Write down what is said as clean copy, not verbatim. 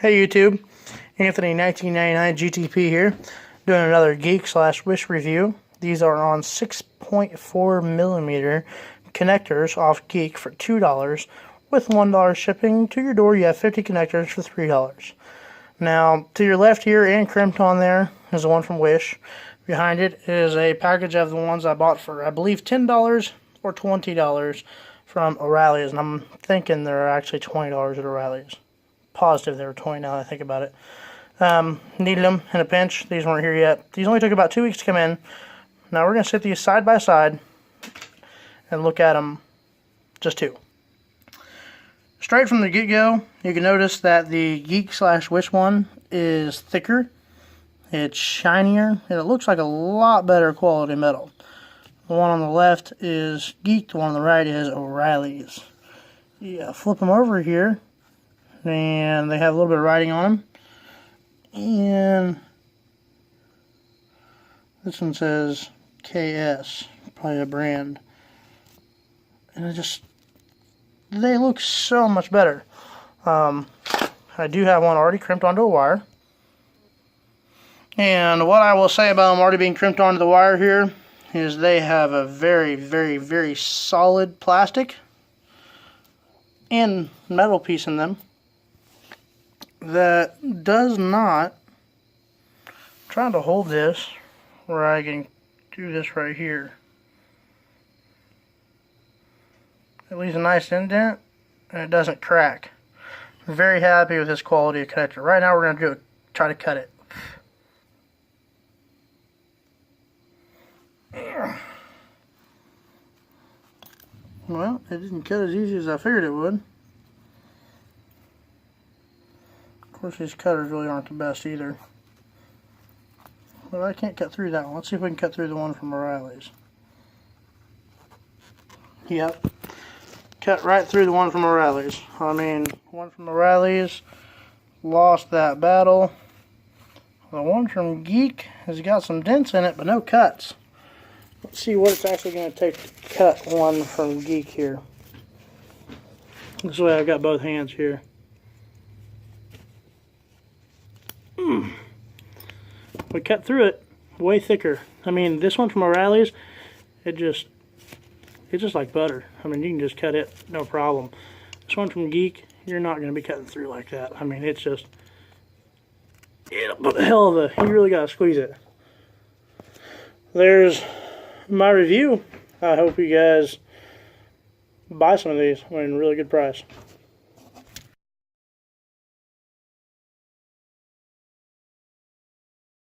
Hey YouTube, Anthony 1999 GTP here, doing another geek/wish review. These are on 6.4mm connectors off Geek for $2. With $1 shipping to your door, you have 50 connectors for $3. Now, to your left here and crimped on there is the one from Wish. Behind it is a package of the ones I bought for, I believe, $10 or $20 from O'Reilly's, and I'm thinking they're actually $20 at O'Reilly's. Positive they were 20 now that I think about it. Needed them in a pinch. These weren't here yet. These only took about 2 weeks to come in. Now we're going to sit these side by side and look at them, just two. Straight from the get-go, you can notice that the Geek/Wish one is thicker, it's shinier, and it looks like a lot better quality metal. The one on the left is Geek, the one on the right is O'Reilly's. Yeah, flip them over here, and they have a little bit of writing on them. And this one says KS, probably a brand. And they look so much better. I do have one already crimped onto a wire. And what I will say about them already being crimped onto the wire here is they have a very, very, very solid plastic and metal piece in them that does not, I'm trying to hold this where I can do this right here. It leaves a nice indent and it doesn't crack. I'm very happy with this quality of connector. Right now we're going to try to cut it. Well, it didn't cut as easy as I figured it would. Of course, these cutters really aren't the best either. But I can't cut through that one. Let's see if we can cut through the one from O'Reilly's. Yep. Cut right through the one from O'Reilly's. I mean, one from O'Reilly's lost that battle. The one from Geek has got some dents in it, but no cuts. Let's see what it's actually going to take to cut one from Geek here. This way I've got both hands here. We cut through it way thicker. I mean, this one from O'Reilly's, it's just like butter. I mean, you can just cut it, no problem. This one from Geek, you're not going to be cutting through like that. I mean, it's just, but the hell of a, you really got to squeeze it. There's my review. I hope you guys buy some of these. I mean, really good price.